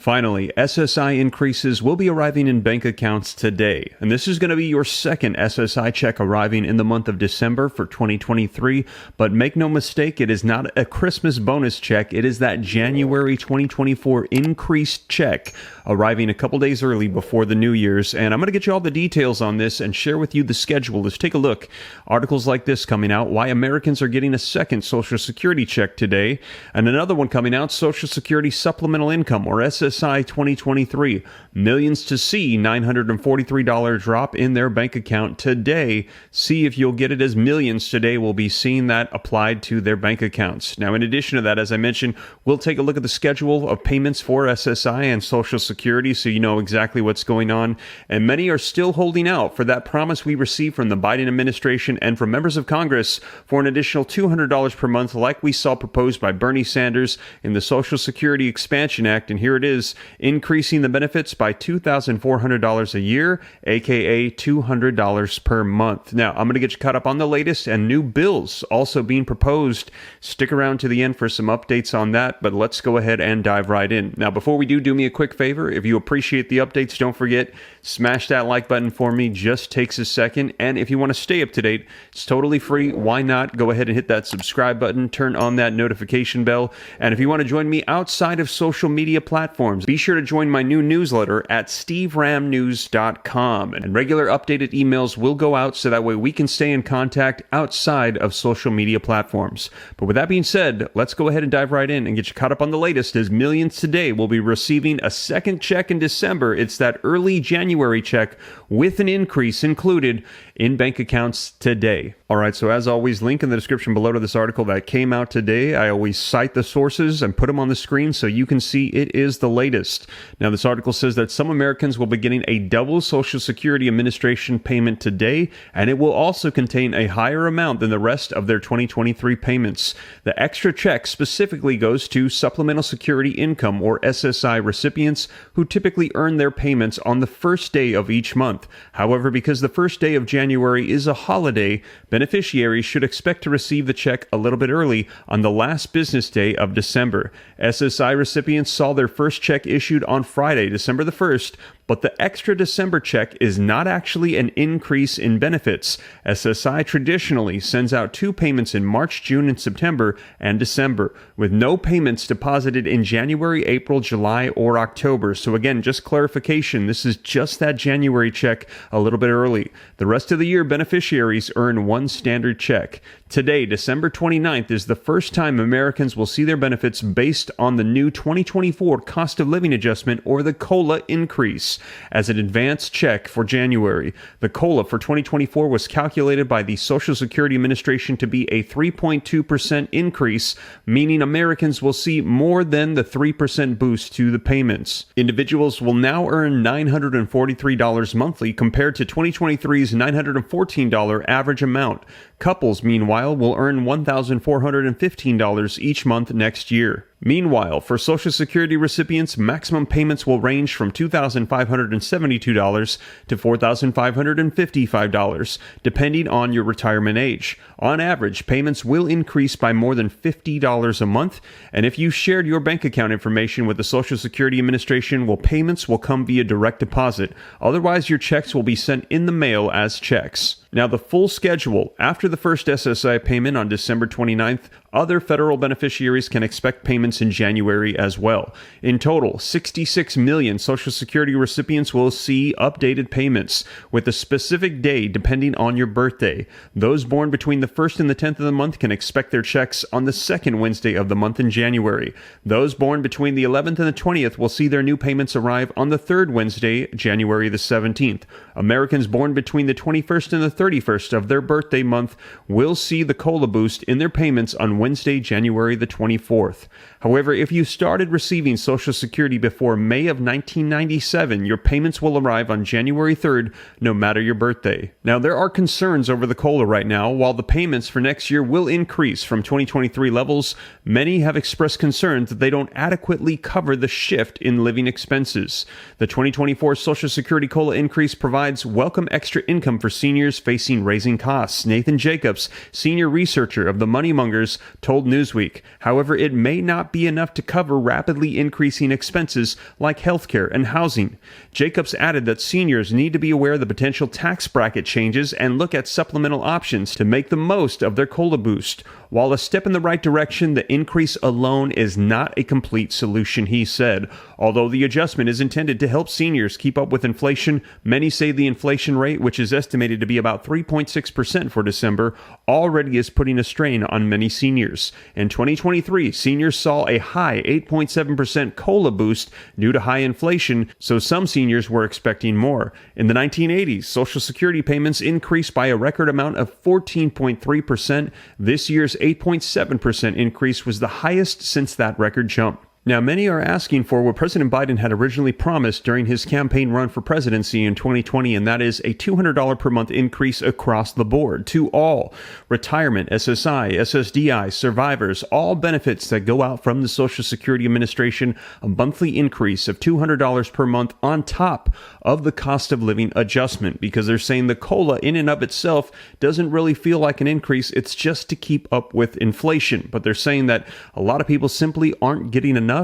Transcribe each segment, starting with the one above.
Finally, SSI increases will be arriving in bank accounts today, and this is going to be your second SSI check arriving in the month of December for 2023, but make no mistake, it is not a Christmas bonus check, it is that January 2024 increased check arriving a couple days early before the New Year's, and I'm going to get you all the details on this and share with you the schedule. Let's take a look. Articles like this coming out, why Americans are getting a second Social Security check today, and another one coming out, Social Security Supplemental Income, or SSI 2023. Millions to see $943 drop in their bank account today. See if you'll get it, as millions today will be seeing that applied to their bank accounts. Now, in addition to that, as I mentioned, we'll take a look at the schedule of payments for SSI and Social Security so you know exactly what's going on. And many are still holding out for that promise we received from the Biden administration and from members of Congress for an additional $200 per month, like we saw proposed by Bernie Sanders in the Social Security Expansion Act. And here it is, increasing the benefits by $2,400 a year, aka $200 per month. Now, I'm going to get you caught up on the latest and new bills also being proposed. Stick around to the end for some updates on that, but let's go ahead and dive right in. Now, before we do me a quick favor. If you appreciate the updates, don't forget, smash that like button for me. Just takes a second. And if you want to stay up to date, it's totally free. Why not go ahead and hit that subscribe button, turn on that notification bell. And if you want to join me outside of social media platforms, be sure to join my new newsletter at steveramnews.com. And regular updated emails will go out so that way we can stay in contact outside of social media platforms. But with that being said, let's go ahead and dive right in and get you caught up on the latest, as millions today will be receiving a second check in December. It's that early January check with an increase included in bank accounts today. All right, so as always, link in the description below to this article that came out today. I always cite the sources and put them on the screen so you can see it is the latest. Now, this article says that some Americans will be getting a double Social Security Administration payment today, and it will also contain a higher amount than the rest of their 2023 payments. The extra check specifically goes to Supplemental Security Income, or SSI recipients, who typically earn their payments on the first day of each month. However, because the first day of January is a holiday, beneficiaries should expect to receive the check a little bit early on the last business day of December. SSI recipients saw their first check issued on Friday, December the 1st, but the extra December check is not actually an increase in benefits. SSI traditionally sends out two payments in March, June, and September, and December, with no payments deposited in January, April, July, or October. So again, just clarification, this is just that January check a little bit early. The rest of the year, beneficiaries earn one standard check. Today, December 29th, is the first time Americans will see their benefits based on the new 2024 cost of living adjustment, or the COLA increase, as an advance check for January. The COLA for 2024 was calculated by the Social Security Administration to be a 3.2% increase, meaning Americans will see more than the 3% boost to the payments. Individuals will now earn $943 monthly compared to 2023's $914 average amount. Couples, meanwhile, will earn $1,415 each month next year. Meanwhile, for Social Security recipients, maximum payments will range from $2,572 to $4,555, depending on your retirement age. On average, payments will increase by more than $50 a month, and if you shared your bank account information with the Social Security Administration, payments will come via direct deposit. Otherwise, your checks will be sent in the mail as checks. Now, the full schedule after the first SSI payment on December 29th, other federal beneficiaries can expect payments in January as well. In total, 66 million Social Security recipients will see updated payments, with a specific day depending on your birthday. Those born between the 1st and the 10th of the month can expect their checks on the second Wednesday of the month in January. Those born between the 11th and the 20th will see their new payments arrive on the third Wednesday, January the 17th. Americans born between the 21st and the 31st of their birthday month will see the COLA boost in their payments on Wednesday, January the 24th. However, if you started receiving Social Security before May of 1997, your payments will arrive on January 3rd, no matter your birthday. Now, there are concerns over the COLA right now. While the payments for next year will increase from 2023 levels, many have expressed concerns that they don't adequately cover the shift in living expenses. The 2024 Social Security COLA increase provides welcome extra income for seniors facing raising costs. Nathan Jacobs, senior researcher of the Money Mongers, told Newsweek. However, it may not be enough to cover rapidly increasing expenses like healthcare and housing. Jacobs added that seniors need to be aware of the potential tax bracket changes and look at supplemental options to make the most of their COLA boost. While a step in the right direction, the increase alone is not a complete solution, he said. Although the adjustment is intended to help seniors keep up with inflation, many say the inflation rate, which is estimated to be about 3.6% for December, already is putting a strain on many seniors. In 2023, seniors saw a high 8.7% COLA boost due to high inflation, so some seniors were expecting more. In the 1980s, Social Security payments increased by a record amount of 14.3%. This year's 8.7% increase was the highest since that record jump. Now, many are asking for what President Biden had originally promised during his campaign run for presidency in 2020, and that is a $200 per month increase across the board to all retirement, SSI, SSDI, survivors, all benefits that go out from the Social Security Administration, a monthly increase of $200 per month on top of the cost of living adjustment, because they're saying the COLA in and of itself doesn't really feel like an increase. It's just to keep up with inflation. But they're saying that a lot of people simply aren't getting enough,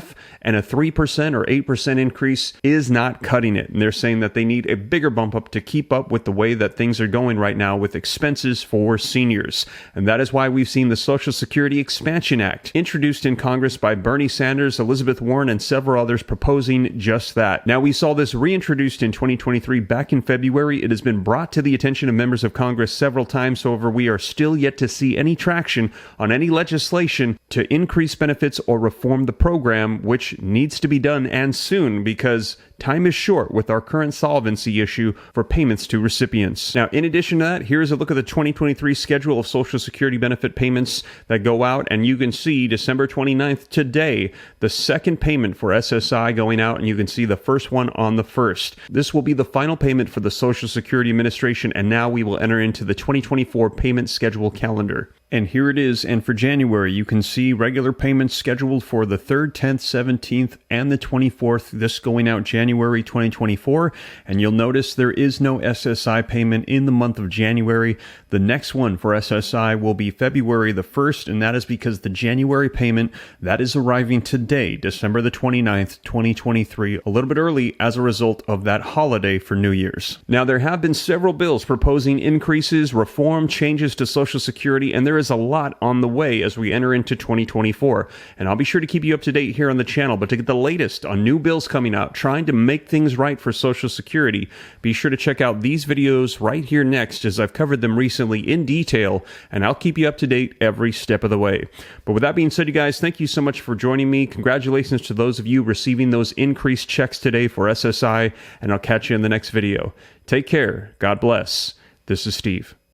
and a 3% or 8% increase is not cutting it. And they're saying that they need a bigger bump up to keep up with the way that things are going right now with expenses for seniors. And that is why we've seen the Social Security Expansion Act introduced in Congress by Bernie Sanders, Elizabeth Warren, and several others proposing just that. Now, we saw this reintroduced in 2023 back in February. It has been brought to the attention of members of Congress several times. However, we are still yet to see any traction on any legislation to increase benefits or reform the program, which needs to be done and soon, because time is short with our current solvency issue for payments to recipients. Now, in addition to that, here's a look at the 2023 schedule of Social Security benefit payments that go out, and you can see December 29th today, the second payment for SSI going out, and you can see the first one on the 1st. This will be the final payment for the Social Security Administration, and now we will enter into the 2024 payment schedule calendar. And here it is, and for January, you can see regular payments scheduled for the 3rd, 10th, 17th, and the 24th, this going out January 2024, and you'll notice there is no SSI payment in the month of January. The next one for SSI will be February the 1st, and that is because the January payment, that is arriving today, December the 29th, 2023, a little bit early as a result of that holiday for New Year's. Now, there have been several bills proposing increases, reform, changes to Social Security, and there is a lot on the way as we enter into 2024. And I'll be sure to keep you up to date here on the channel, but to get the latest on new bills coming out, trying to make things right for Social Security, be sure to check out these videos right here next, as I've covered them recently in detail, and I'll keep you up to date every step of the way. But with that being said, you guys, thank you so much for joining me. Congratulations to those of you receiving those increased checks today for SSI, and I'll catch you in the next video. Take care. God bless. This is Steve.